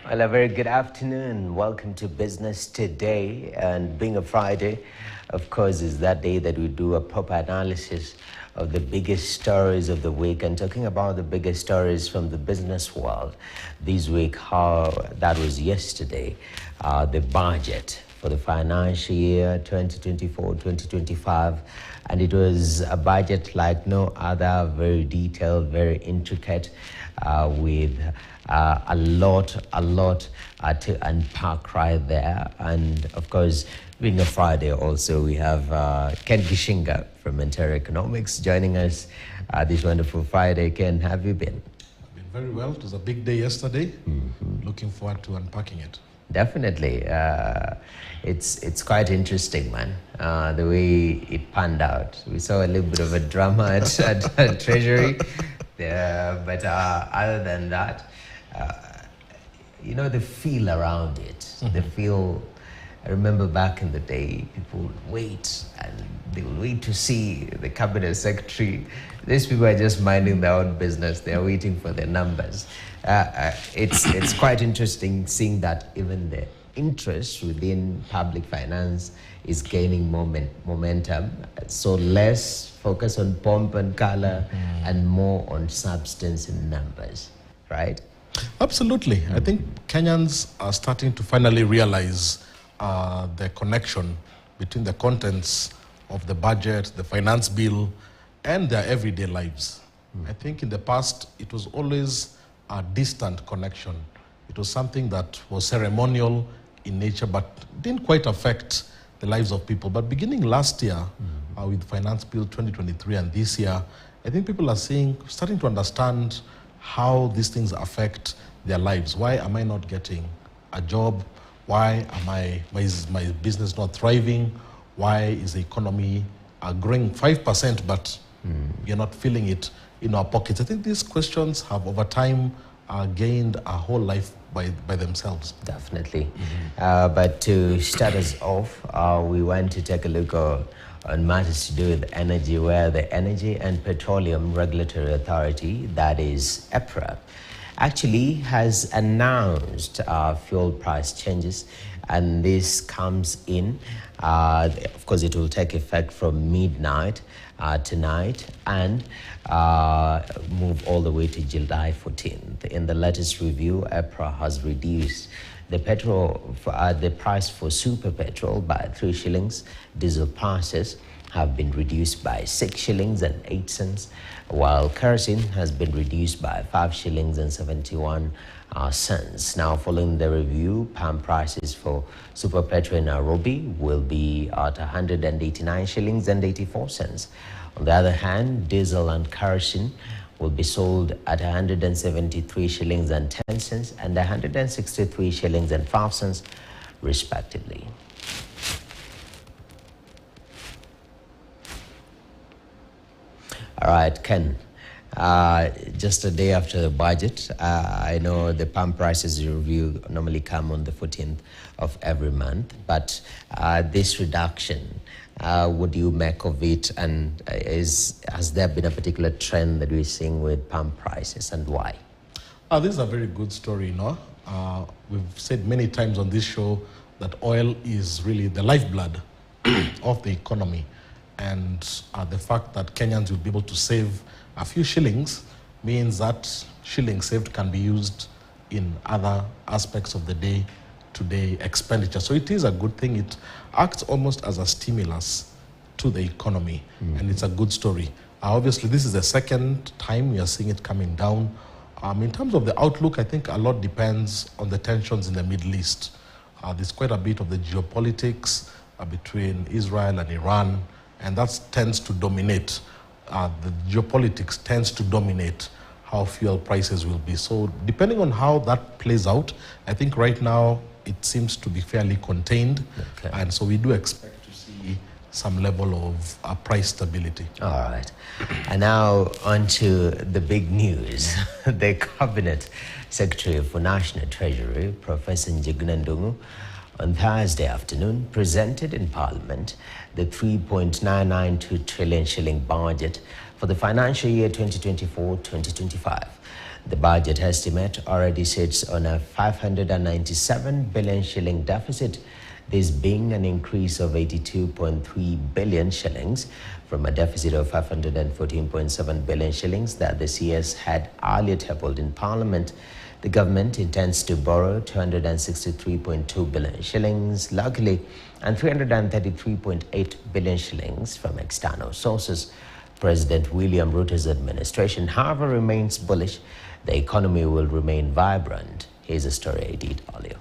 Well, a very good afternoon. Welcome to Business Today. And being a Friday, of course, is that day that we do a proper analysis of the biggest stories of the week and talking about the biggest stories from the business world this week, how that was yesterday, the budget for the financial year 2024-2025. And it was a budget like no other, very detailed, very intricate, with a lot to unpack right there. And of course, being a Friday also, we have Ken Gishinga from Mentor Economics joining us this wonderful Friday. Ken, how have you been? I've been very well. It was a big day yesterday. Looking forward to unpacking it. Definitely. It's quite interesting, man, the way it panned out. We saw a little bit of a drama at Treasury, but other than that, the feel around it, the feel. I remember back in the day, people would wait and they would wait to see the cabinet secretary. These people are just minding their own business. They're waiting for their numbers. It's quite interesting seeing that even the interest within public finance is gaining momentum. So less focus on pomp and color and more on substance and numbers, right? Absolutely. I think Kenyans are starting to finally realize the connection between the contents of the budget, the finance bill, and their everyday lives. I think in the past, it was always a distant connection. It was something that was ceremonial in nature, but didn't quite affect the lives of people. But beginning last year, with Finance Bill 2023 and this year, I think people are starting to understand how these things affect their lives. Why am I not getting a job? Why is my business not thriving? Why is the economy growing 5%, but we're not feeling it in our pockets? I think these questions have over time gained a whole life by themselves. Definitely. But to start us off, we want to take a look on matters to do with energy, where the Energy and Petroleum Regulatory Authority, that is EPRA, actually has announced fuel price changes, and this comes in. Of course, it will take effect from midnight tonight and move all the way to July 14th. In the latest review, EPRA has reduced the price for super petrol by 3 shillings. Diesel prices have been reduced by 6 shillings and 8 cents, while kerosene has been reduced by 5 shillings and 71 cents. Now, following the review, palm prices for super petrol in Nairobi will be at 189 shillings and 84 cents. On the other hand, diesel and kerosene will be sold at 173 shillings and 10 cents and 163 shillings and 5 cents, respectively. All right, Ken, just a day after the budget, I know the palm prices review normally come on the 14th of every month, but this reduction, what do you make of it, and has there been a particular trend that we're seeing with palm prices, and why? This is a very good story, we've said many times on this show that oil is really the lifeblood of the economy. And the fact that Kenyans will be able to save a few shillings means that shillings saved can be used in other aspects of the day-to-day expenditure. So it is a good thing. It acts almost as a stimulus to the economy, and it's a good story. Obviously, this is the second time we are seeing it coming down. In terms of the outlook, I think a lot depends on the tensions in the Middle East. There's quite a bit of the geopolitics between Israel and Iran, and that tends to dominate, the geopolitics tends to dominate how fuel prices will be. So depending on how that plays out, I think right now it seems to be fairly contained. Okay. And so we do expect to see some level of price stability. All right. And now on to the big news. The Cabinet Secretary for National Treasury, Professor Njuguna Ndung'u, on Thursday afternoon presented in Parliament the 3.992 trillion shilling budget for the financial year 2024-2025. The budget estimate already sits on a 597 billion shilling deficit, this being an increase of 82.3 billion shillings from a deficit of 514.7 billion shillings that the CS had earlier tabled in Parliament. The government intends to borrow 263.2 billion shillings locally and 333.8 billion shillings from external sources. President William Ruto's administration, however, remains bullish the economy will remain vibrant. Here's a story I did earlier.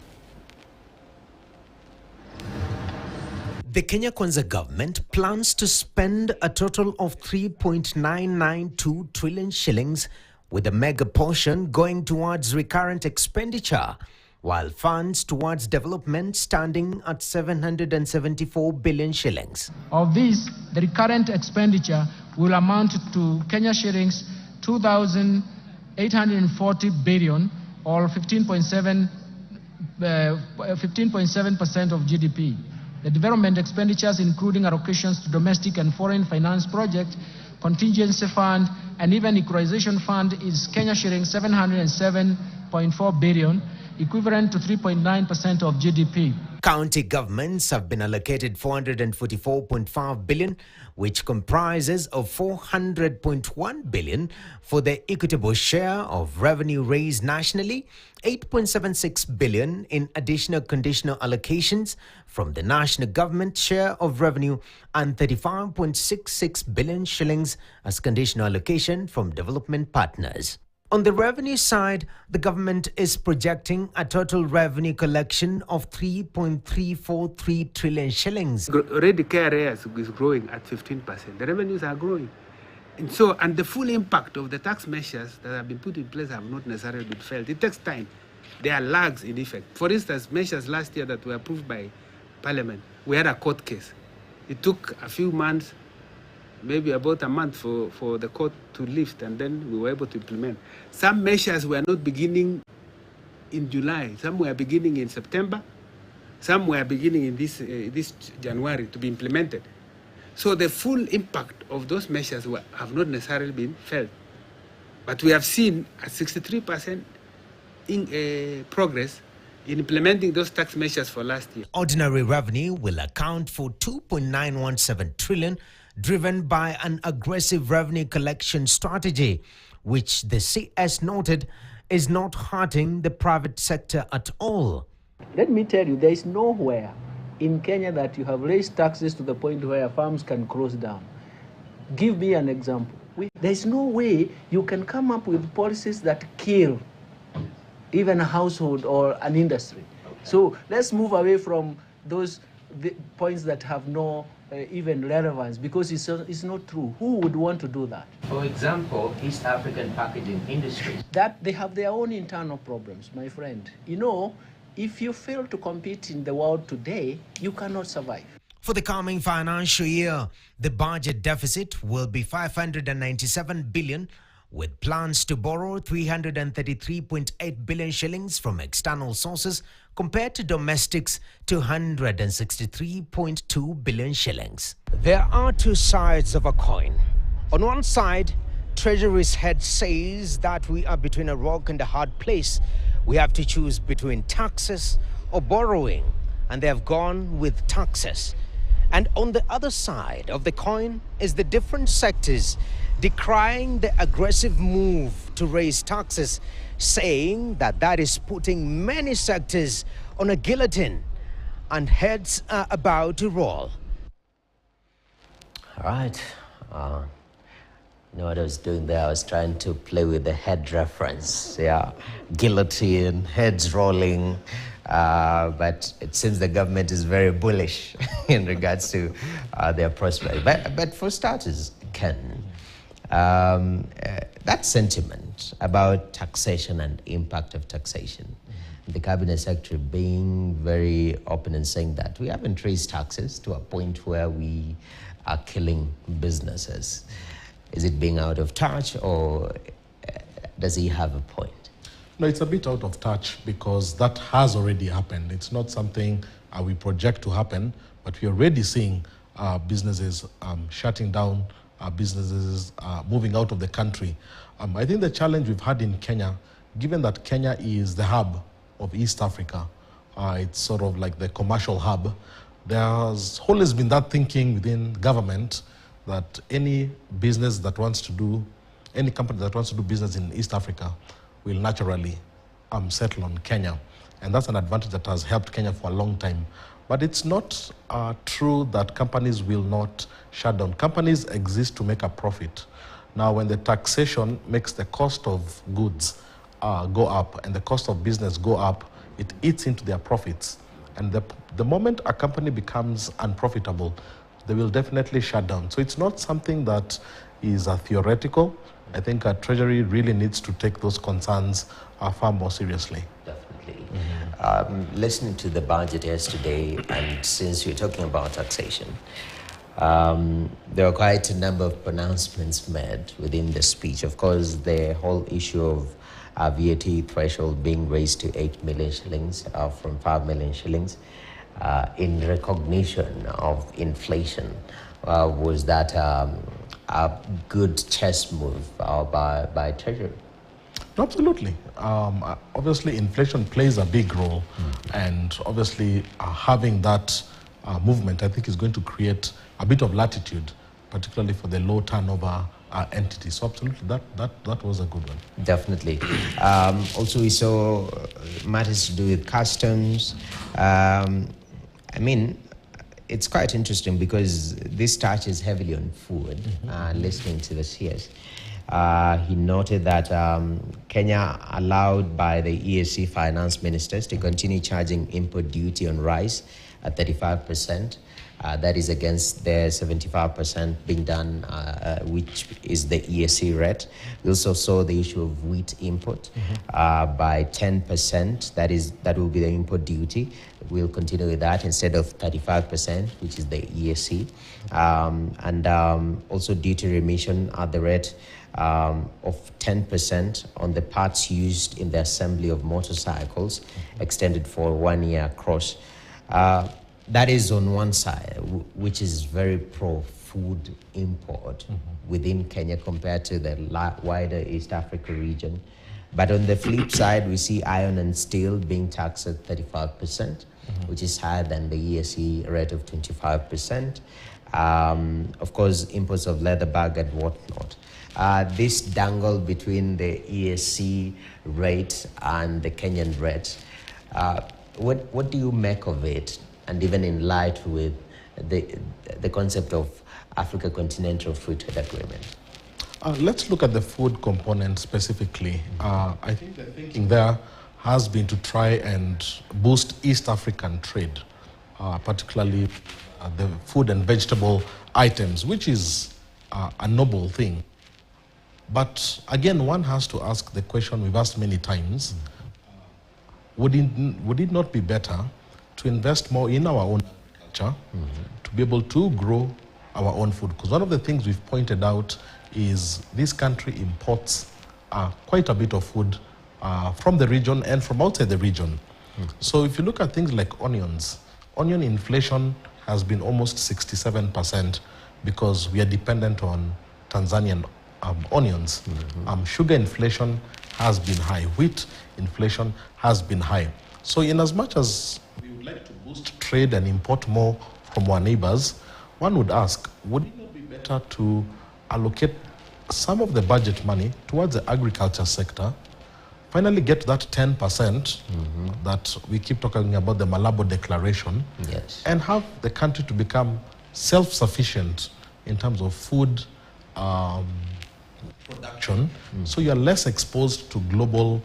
The Kenya Kwanza government plans to spend a total of 3.992 trillion shillings, with a mega portion going towards recurrent expenditure, while funds towards development standing at 774 billion shillings. Of this, the recurrent expenditure will amount to Kenya shillings 2,840 billion, or 15.7% of GDP. The development expenditures, including allocations to domestic and foreign finance projects, contingency fund, and even equalization fund, is Kenya shillings 707.4 billion, equivalent to 3.9% of GDP. County governments have been allocated 444.5 billion, which comprises of 400.1 billion for the equitable share of revenue raised nationally, 8.76 billion in additional conditional allocations from the national government share of revenue, and 35.66 billion shillings as conditional allocation from development partners. On the revenue side, the government is projecting a total revenue collection of 3.343 trillion shillings. Already KRA is growing at 15%. The revenues are growing. And the full impact of the tax measures that have been put in place have not necessarily been felt. It takes time. There are lags in effect. For instance, measures last year that were approved by Parliament, we had a court case. It took a few months, maybe about a month for the court to lift, and then we were able to implement. Some measures were not beginning in July. Some were beginning in September. Some were beginning in this January to be implemented. So the full impact of those measures have not necessarily been felt. But we have seen a 63% in progress in implementing those tax measures for last year. Ordinary revenue will account for 2.917 trillion, driven by an aggressive revenue collection strategy, which the CS noted is not hurting the private sector at all. Let me tell you, there is nowhere in Kenya that you have raised taxes to the point where farms can close down. Give me an example. There is no way you can come up with policies that kill even a household or an industry. So let's move away from those points that have no even relevance, because it's not true. Who would want to do that? For example, East African packaging industry. That they have their own internal problems, my friend. You know, if you fail to compete in the world today, you cannot survive. For the coming financial year, the budget deficit will be 597 billion, with plans to borrow 333.8 billion shillings from external sources, compared to domestics 263.2 billion shillings. There are two sides of a coin. On one side, Treasury's head says that we are between a rock and a hard place. We have to choose between taxes or borrowing, and they have gone with taxes. And on the other side of the coin is the different sectors decrying the aggressive move to raise taxes, saying that that is putting many sectors on a guillotine and heads are about to roll. All right. You know what I was doing there? I was trying to play with the head reference. Yeah, guillotine, heads rolling. But it seems the government is very bullish in regards to their prospects. But for starters, Ken, that sentiment about taxation and impact of taxation, the cabinet secretary being very open and saying that we haven't raised taxes to a point where we are killing businesses. Is it being out of touch, or does he have a point? No, it's a bit out of touch, because that has already happened. It's not something we project to happen, but we're already seeing businesses shutting down businesses moving out of the country. I think the challenge we've had in Kenya, given that Kenya is the hub of East Africa, it's sort of like the commercial hub, there's always been that thinking within government that any business that wants to do, any company that wants to do business in East Africa will naturally settle on Kenya. And that's an advantage that has helped Kenya for a long time. But it's not true that companies will not shut down. Companies exist to make a profit. Now, when the taxation makes the cost of goods go up and the cost of business go up, it eats into their profits. And the moment a company becomes unprofitable, they will definitely shut down. So it's not something that is theoretical. I think Treasury really needs to take those concerns far more seriously. Definitely. Listening to the budget yesterday, and since you're talking about taxation, there were quite a number of pronouncements made within the speech. Of course, the whole issue of VAT threshold being raised to 8 million shillings from 5 million shillings in recognition of inflation. Was that a good chess move by Treasury? Absolutely. Obviously, inflation plays a big role, and obviously having that movement, I think, is going to create a bit of latitude, particularly for the low turnover entities. So absolutely, that was a good one. Definitely. Also, we saw matters to do with customs. I mean, it's quite interesting because this touches heavily on food. Listening to the CS, he noted that Kenya allowed by the EAC finance ministers to continue charging import duty on rice at 35%. That is against the 75% being done, which is the EAC rate. We also saw the issue of wheat import by 10%. That will be the import duty. We'll continue with that instead of 35%, which is the EAC. And also duty remission at the rate of 10% on the parts used in the assembly of motorcycles, extended for 1 year across. That is on one side, which is very pro-food import within Kenya compared to the wider East Africa region. But on the flip side, we see iron and steel being taxed at 35%, which is higher than the EAC rate of 25%. Of course, imports of leather bag and whatnot. This dangle between the EAC rate and the Kenyan rate, what do you make of it? And even in light with the concept of Africa Continental Free Trade Agreement? Let's look at the food component specifically. I think the thinking there has been to try and boost East African trade, particularly the food and vegetable items, which is a noble thing. But again, one has to ask the question we've asked many times, would it not be better to invest more in our own agriculture to be able to grow our own food? Because one of the things we've pointed out is this country imports quite a bit of food from the region and from outside the region. So if you look at things like onions, onion inflation has been almost 67% because we are dependent on Tanzanian onions. Sugar inflation has been high. Wheat inflation has been high. So in as much as we would like to boost trade and import more from our neighbors, one would ask, would it not be better to allocate some of the budget money towards the agriculture sector, finally get that 10% that we keep talking about, the Malabo Declaration, and have the country to become self-sufficient in terms of food production, so you're less exposed to global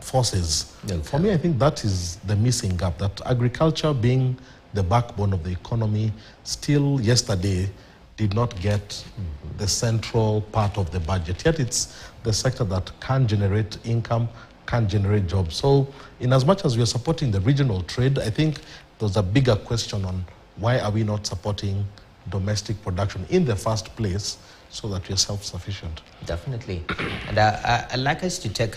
forces. For me, I think that is the missing gap, that agriculture being the backbone of the economy still yesterday did not get the central part of the budget. Yet it's the sector that can generate income, can generate jobs. So in as much as we are supporting the regional trade, I think there's a bigger question on why are we not supporting domestic production in the first place so that we're self-sufficient. Definitely. And I'd like us to take a